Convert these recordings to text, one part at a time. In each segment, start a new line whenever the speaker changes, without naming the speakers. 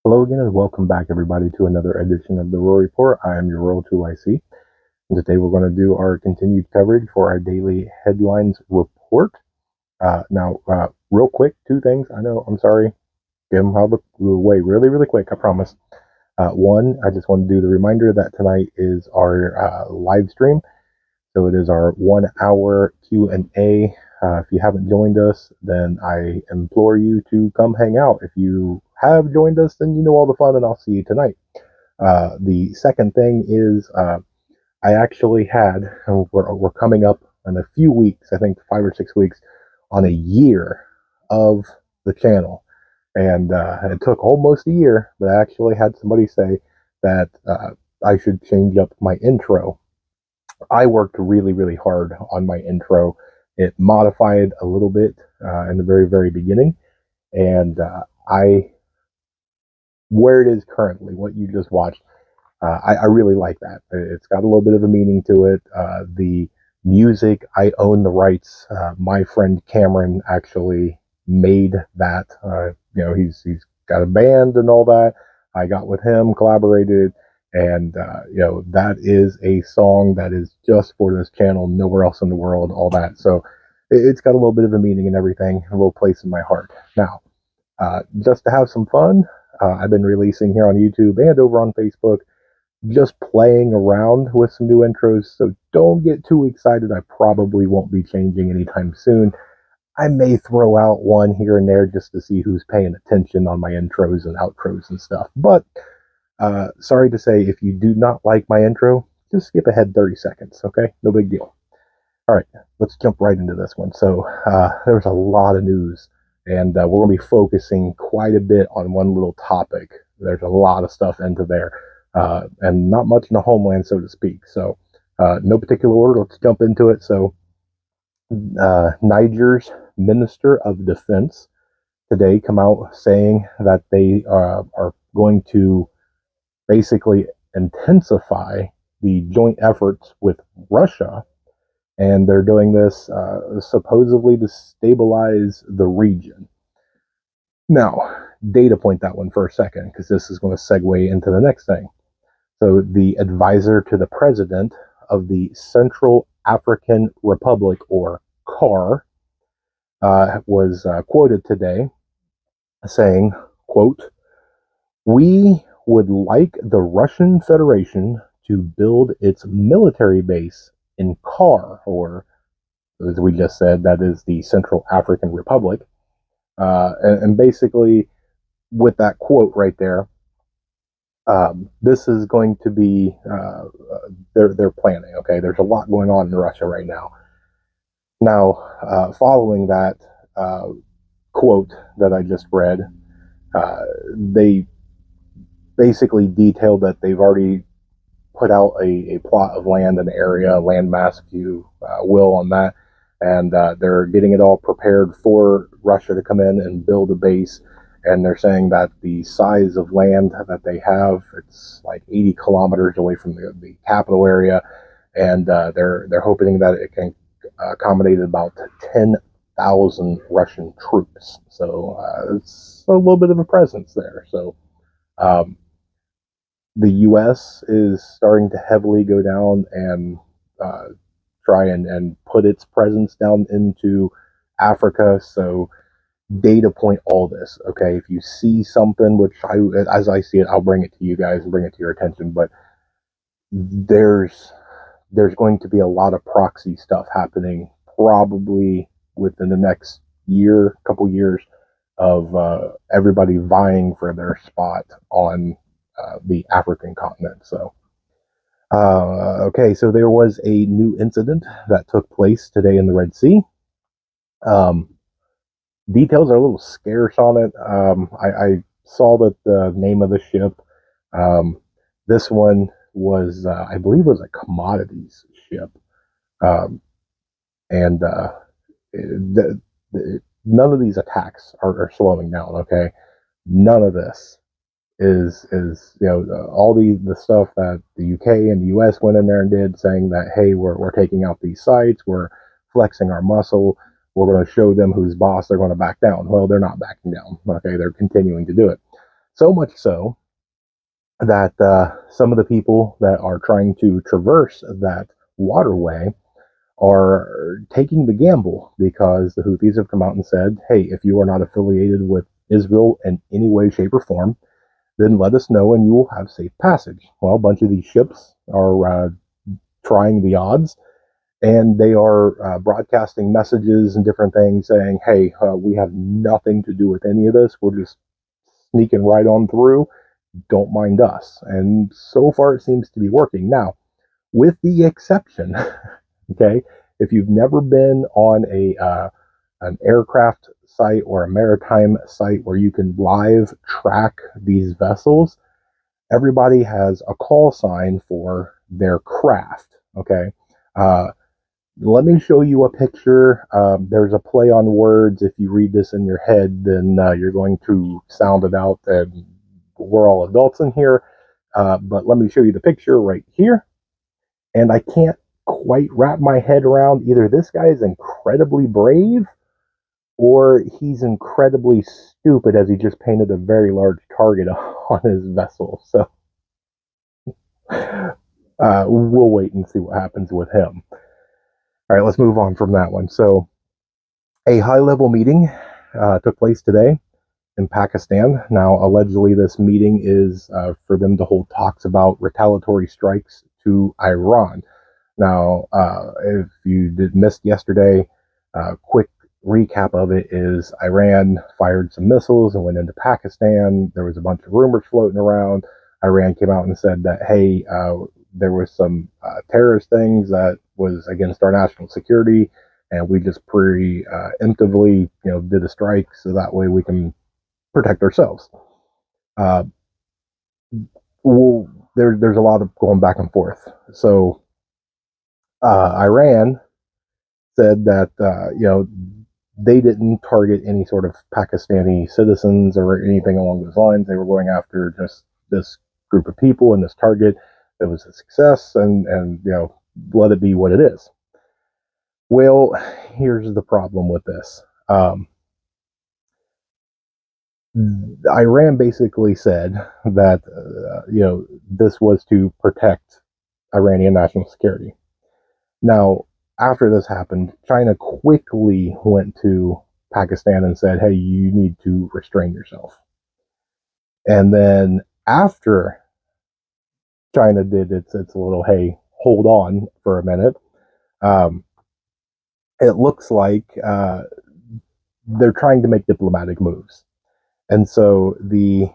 Hello again and welcome back everybody to another edition of the Royal Report. I am your Royal 2IC. And today we're going to do our continued coverage for our daily headlines report. Real quick, two things. I know, I'm sorry. Get them out of the way really, really quick, I promise. One, I just want to do the reminder that tonight is our live stream. So it is our 1 hour Q&A. If you haven't joined us, then I implore you to come hang out. If you have joined us, then you know all the fun, and I'll see you tonight. The second thing is I actually had, and we're coming up in a few weeks, I think 5 or 6 weeks, on a year of the channel. And it took almost a year, but I actually had somebody say that I should change up my intro. I worked really, really hard on my intro. It modified a little bit in the very, very beginning. And where it is currently, what you just watched, I really like that. It's got a little bit of a meaning to it. The music, I own the rights. My friend Cameron actually made that. He's got a band and all that. I got with him, collaborated, and that is a song that is just for this channel, nowhere else in the world. All that, so it's got a little bit of a meaning and everything, a little place in my heart. Now, just to have some fun, I've been releasing here on YouTube and over on Facebook, just playing around with some new intros, so don't get too excited. I probably won't be changing anytime soon. I may throw out one here and there just to see who's paying attention on my intros and outros and stuff. But sorry to say, if you do not like my intro, just skip ahead 30 seconds, okay? No big deal. All right, let's jump right into this one. So there's a lot of news, and we're going to be focusing quite a bit on one little topic. There's a lot of stuff into there, and not much in the homeland, so to speak. So no particular order. Let's jump into it. So Niger's Minister of Defense today come out saying that they are going to basically intensify the joint efforts with Russia, and they're doing this supposedly to stabilize the region. Now, data point that one for a second, because this is going to segue into the next thing. So, the advisor to the president of the Central African Republic, or CAR, was quoted today saying, quote, "We would like the Russian Federation to build its military base in CAR," or as we just said, that is the Central African Republic. And basically, with that quote right there, this is going to be their planning. Okay, there's a lot going on in Russia right now. Now, following that quote that I just read, they basically detailed that they've already put out a plot of land, an area, landmass, if you will, on that, and they're getting it all prepared for Russia to come in and build a base. And they're saying that the size of land that they have, it's like 80 kilometers away from the capital area, and they're hoping that it can accommodate about 10,000 Russian troops. So it's a little bit of a presence there. So the U.S. is starting to heavily go down and try and put its presence down into Africa. So data point all this, okay? If you see something, which as I see it, I'll bring it to you guys and bring it to your attention. But there's going to be a lot of proxy stuff happening probably within the next year, couple years, of everybody vying for their spot on the African continent. So, okay, so there was a new incident that took place today in the Red Sea. Details are a little scarce on it. I saw that the name of the ship, this one was, I believe, was a commodities ship, and none of these attacks are slowing down. Okay, none of this is all the stuff that the UK and the US went in there and did, saying that, hey, we're taking out these sites, we're flexing our muscle, we're going to show them who's boss, they're going to back down. Well, they're not backing down. Okay, they're continuing to do it. So much so that some of the people that are trying to traverse that waterway are taking the gamble because the Houthis have come out and said, hey, if you are not affiliated with Israel in any way, shape, or form, then let us know and you will have safe passage. Well, a bunch of these ships are trying the odds, and they are broadcasting messages and different things saying, hey, we have nothing to do with any of this. We're just sneaking right on through. Don't mind us. And so far, it seems to be working. Now, with the exception, okay, if you've never been on an aircraft site or a maritime site where you can live track these vessels, everybody has a call sign for their craft. Okay. Uh, Let me show you a picture. There's a play on words. If you read this in your head, then you're going to sound it out. And we're all adults in here. But let me show you the picture right here. And I can't quite wrap my head around either this guy is incredibly brave or he's incredibly stupid as he just painted a very large target on his vessel. So we'll wait and see what happens with him. All right, let's move on from that one. So a high-level meeting took place today in Pakistan. Now, allegedly, this meeting is for them to hold talks about retaliatory strikes to Iran. Now, if you missed yesterday, quick recap of it is Iran fired some missiles and went into Pakistan. There was a bunch of rumors floating around. Iran came out and said that, hey, there was some terrorist things that was against our national security, and we just preemptively, did a strike so that way we can protect ourselves. Uh, well, there's a lot of going back and forth. So Iran said that they didn't target any sort of Pakistani citizens or anything along those lines. They were going after just this group of people and this target. It was a success, and let it be what it is. Well, here's the problem with this. Iran basically said that this was to protect Iranian national security. Now, after this happened, China quickly went to Pakistan and said, hey, you need to restrain yourself. And then after China did its little, hey, hold on for a minute, um, it looks like they're trying to make diplomatic moves. And so the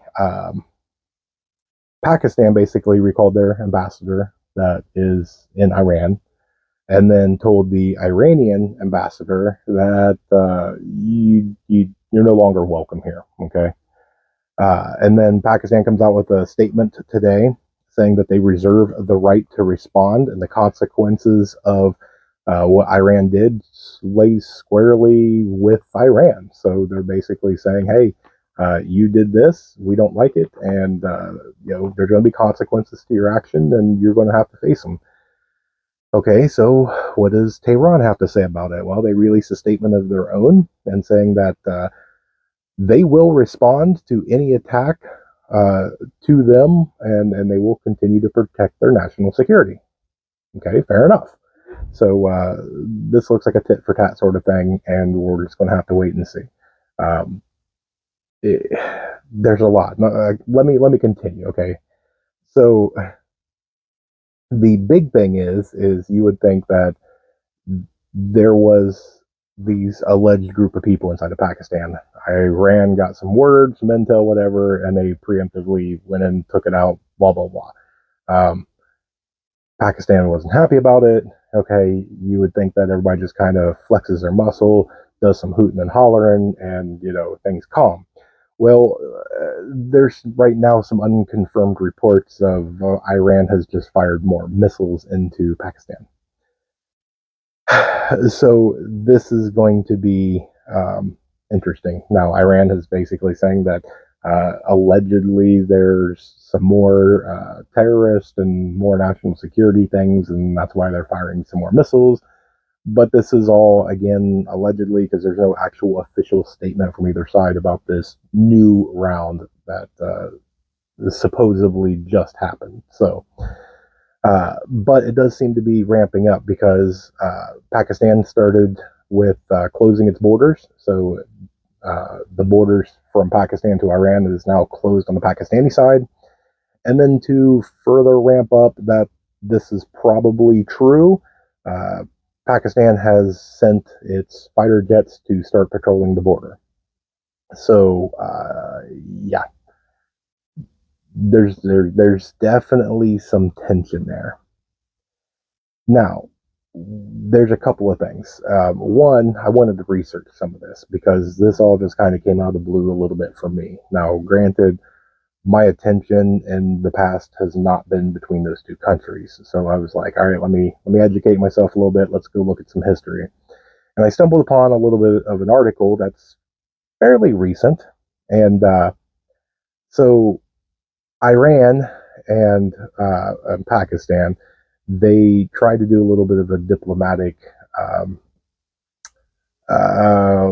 Pakistan basically recalled their ambassador that is in Iran, and then told the Iranian ambassador that you're no longer welcome here. Okay. And then Pakistan comes out with a statement today saying that they reserve the right to respond, and the consequences of what Iran did lays squarely with Iran. So they're basically saying, hey, you did this, we don't like it, and there's going to be consequences to your action, and you're going to have to face them. Okay, so what does Tehran have to say about it? Well, they released a statement of their own and saying that they will respond to any attack to them, and they will continue to protect their national security. Okay, fair enough. So this looks like a tit for tat sort of thing, and we're just going to have to wait and see. Um, it, there's a lot. Let me continue. Okay, so the big thing is you would think that there was these alleged group of people inside of Pakistan. Iran got some word, some intel, whatever, and they preemptively went and took it out, blah, blah, blah. Pakistan wasn't happy about it. Okay, you would think that everybody just kind of flexes their muscle, does some hooting and hollering, and, things calm. Well, there's right now some unconfirmed reports of Iran has just fired more missiles into Pakistan. So this is going to be interesting. Now, Iran is basically saying that allegedly there's some more terrorist and more national security things, and that's why they're firing some more missiles. But this is all, again, allegedly, because there's no actual official statement from either side about this new round that supposedly just happened. So, but it does seem to be ramping up because Pakistan started with closing its borders. So the borders from Pakistan to Iran is now closed on the Pakistani side. And then to further ramp up that this is probably true, uh, Pakistan has sent its fighter jets to start patrolling the border. So yeah, there's definitely some tension there. Now, there's a couple of things. One, I wanted to research some of this because this all just kind of came out of the blue a little bit for me. Now, granted, my attention in the past has not been between those two countries, so I was like, all right, let me educate myself a little bit. Let's go look at some history, and I stumbled upon a little bit of an article that's fairly recent, and so Iran and Pakistan, they tried to do a little bit of a diplomatic, um,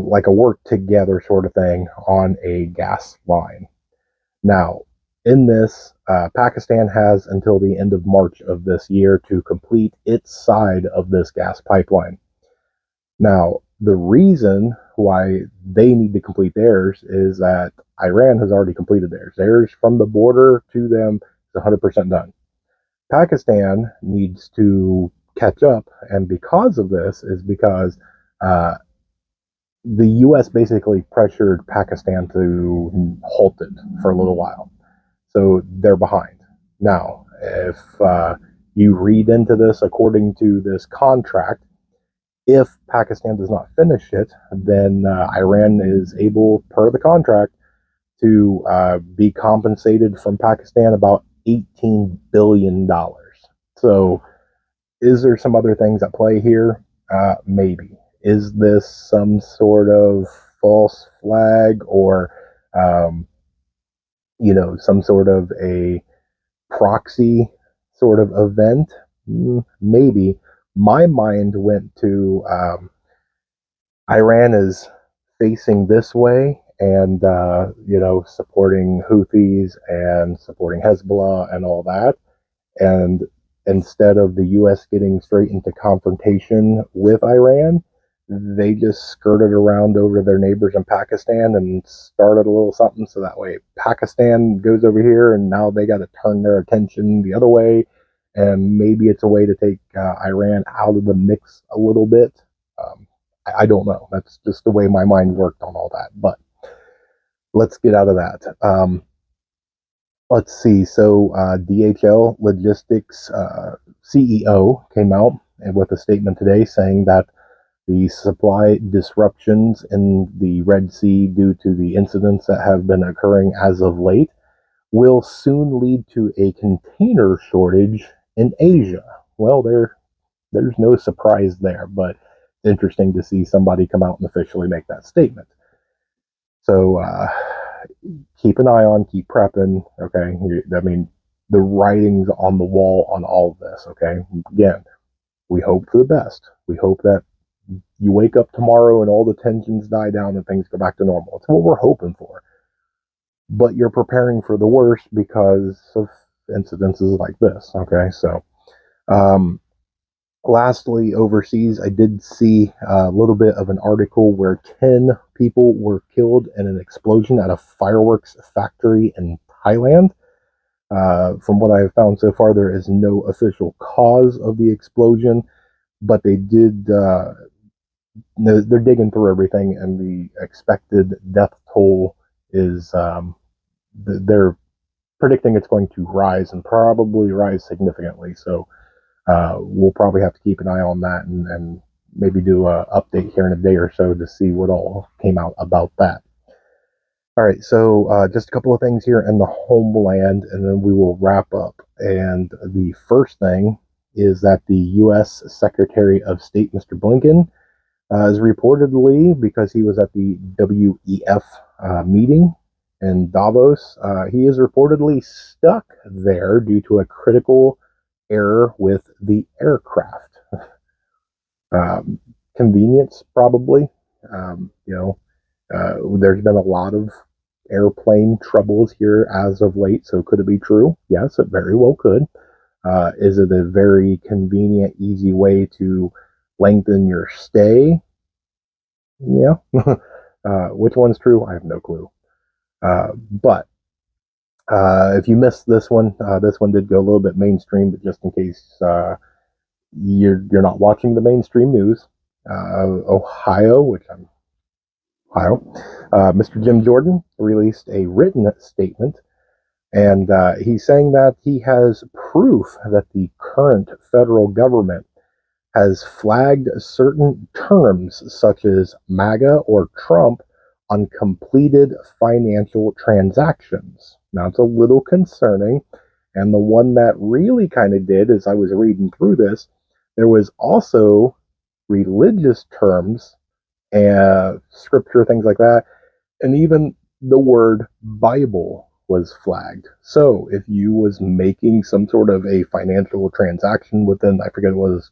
like a work together sort of thing on a gas line. Now, in this, Pakistan has until the end of March of this year to complete its side of this gas pipeline. Now, the reason why they need to complete theirs is that Iran has already completed theirs. Theirs from the border to them is 100% done. Pakistan needs to catch up, and because of this, is because uh, the U.S. basically pressured Pakistan to halt it for a little while. So they're behind. Now, if you read into this according to this contract, if Pakistan does not finish it, then Iran is able, per the contract, to be compensated from Pakistan about $18 billion. So, is there some other things at play here? Maybe. Is this some sort of false flag or, um, some sort of a proxy sort of event? Maybe. My mind went to Iran is facing this way and, supporting Houthis and supporting Hezbollah and all that. And instead of the U.S. getting straight into confrontation with Iran, they just skirted around over their neighbors in Pakistan and started a little something so that way Pakistan goes over here and now they got to turn their attention the other way. And maybe it's a way to take Iran out of the mix a little bit. I don't know. That's just the way my mind worked on all that. But let's get out of that. Let's see. So DHL Logistics CEO came out with a statement today saying that the supply disruptions in the Red Sea due to the incidents that have been occurring as of late will soon lead to a container shortage in Asia. Well, there's no surprise there, but it's interesting to see somebody come out and officially make that statement. So keep an eye on, keep prepping. Okay, I mean, the writing's on the wall on all of this. Okay, again, we hope for the best. We hope that you wake up tomorrow and all the tensions die down and things go back to normal. It's what we're hoping for. But you're preparing for the worst because of incidences like this. Okay, so um, lastly, overseas, I did see a little bit of an article where 10 people were killed in an explosion at a fireworks factory in Thailand. From what I have found so far, there is no official cause of the explosion, but they did. They're digging through everything, and the expected death toll is. They're predicting it's going to rise and probably rise significantly. So we'll probably have to keep an eye on that and maybe do an update here in a day or so to see what all came out about that. All right, so just a couple of things here in the homeland, and then we will wrap up. And the first thing is that the U.S. Secretary of State, Mr. Blinken, is reportedly, because he was at the WEF meeting in Davos, he is reportedly stuck there due to a critical error with the aircraft. Convenience, probably. There's been a lot of airplane troubles here as of late. So could it be true? Yes, it very well could. Is it a very convenient, easy way to lengthen your stay? Yeah. Which one's true? I have no clue. But if you missed this one did go a little bit mainstream, but just in case you're not watching the mainstream news, Ohio, which I'm Ohio, Mr. Jim Jordan released a written statement, and he's saying that he has proof that the current federal government has flagged certain terms such as MAGA or Trump on completed financial transactions. Now, it's a little concerning. And the one that really kind of did, as I was reading through this, there was also religious terms and scripture, things like that. And even the word Bible was flagged. So if you was making some sort of a financial transaction within, I forget it was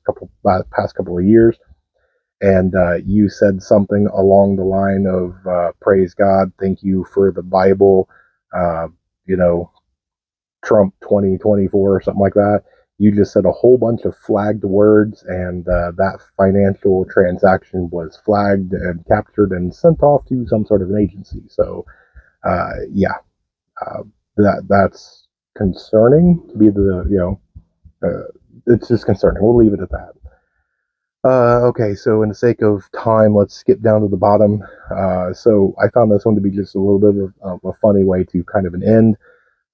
past couple of years, and you said something along the line of praise God, thank you for the Bible, uh, you know, Trump 2024 or something like that. You just said a whole bunch of flagged words, and that financial transaction was flagged and captured and sent off to some sort of an agency. So, yeah, that's concerning to be it's just concerning. We'll leave it at that. Okay, so in the sake of time, let's skip down to the bottom. So I found this one to be just a little bit of a funny way to kind of an end.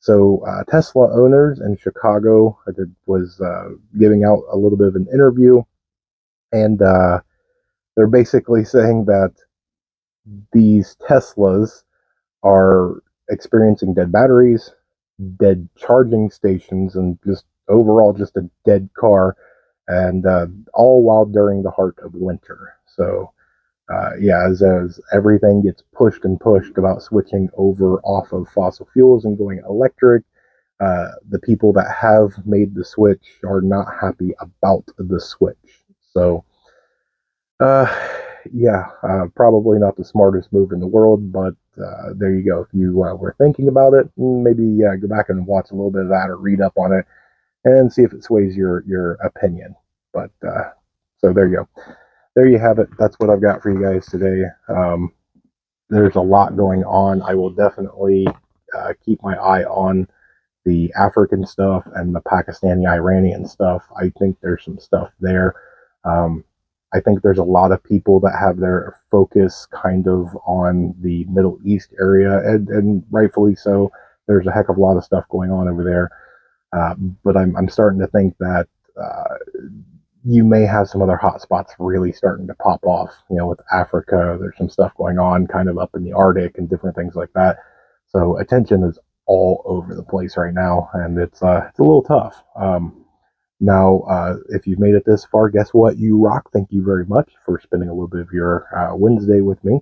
So Tesla owners in Chicago was giving out a little bit of an interview, and they're basically saying that these Teslas are experiencing dead batteries, dead charging stations, and just overall just a dead car, and all while during the heart of winter. So yeah, as everything gets pushed and pushed about switching over off of fossil fuels and going electric, the people that have made the switch are not happy about the switch. So, uh, yeah, probably not the smartest move in the world, but there you go. If you were thinking about it, maybe go back and watch a little bit of that or read up on it and see if it sways your opinion. But so there you go. There you have it. That's what I've got for you guys today. There's a lot going on. I will definitely keep my eye on the African stuff and the Pakistani Iranian stuff. I think there's some stuff there. Um, I think there's a lot of people that have their focus kind of on the Middle East area, and rightfully so. There's a heck of a lot of stuff going on over there. But I'm starting to think that you may have some other hot spots really starting to pop off. You know, with Africa, there's some stuff going on kind of up in the Arctic and different things like that. So attention is all over the place right now, and it's a little tough. Now, if you've made it this far, guess what? You rock. Thank you very much for spending a little bit of your Wednesday with me.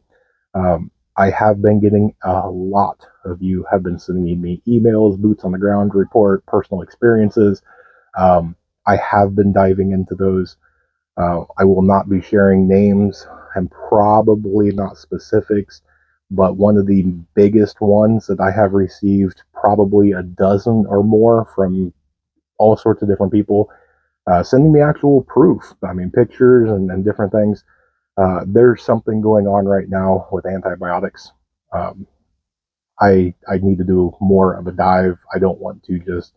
I have been getting a lot of you have been sending me emails, boots on the ground report, personal experiences. Um, I have been diving into those. I will not be sharing names and probably not specifics, but one of the biggest ones that I have received probably a dozen or more from all sorts of different people sending me actual proof. I mean, pictures and different things. There's something going on right now with antibiotics. Um, I need to do more of a dive. I don't want to just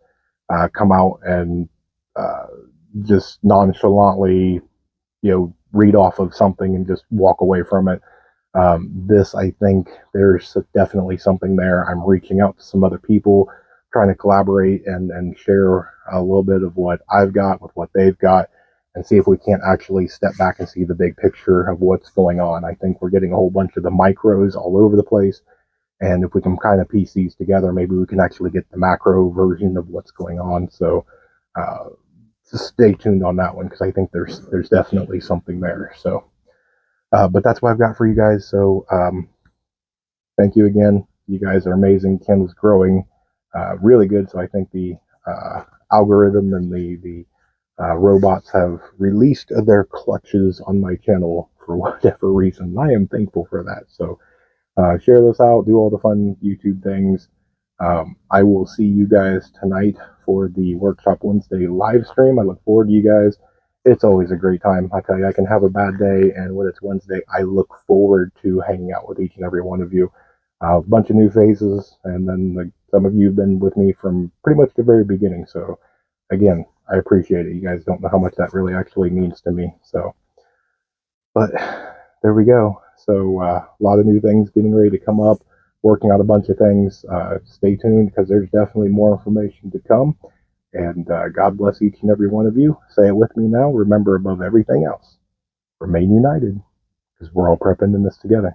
come out and uh, just nonchalantly, read off of something and just walk away from it. This, I think, there's definitely something there. I'm reaching out to some other people, trying to collaborate and share a little bit of what I've got with what they've got, and see if we can't actually step back and see the big picture of what's going on. I think we're getting a whole bunch of the micros all over the place, and if we can kind of piece these together, maybe we can actually get the macro version of what's going on. So uh, just stay tuned on that one, because I think there's definitely something there. So, but that's what I've got for you guys. So thank you again. You guys are amazing. Ken's growing really good. So I think the algorithm and the robots have released their clutches on my channel for whatever reason. I am thankful for that. So share this out, do all the fun YouTube things. I will see you guys tonight for the Workshop Wednesday live stream. I look forward to you guys. It's always a great time. I tell you, I can have a bad day, and when it's Wednesday, I look forward to hanging out with each and every one of you. A bunch of new faces, and then some of you have been with me from pretty much the very beginning. So, again, I appreciate it. You guys don't know how much that really actually means to me. So, but there we go. So a lot of new things getting ready to come up, working out a bunch of things. Stay tuned because there's definitely more information to come. And God bless each and every one of you. Say it with me now. Remember, above everything else, remain united because we're all prepping in this together.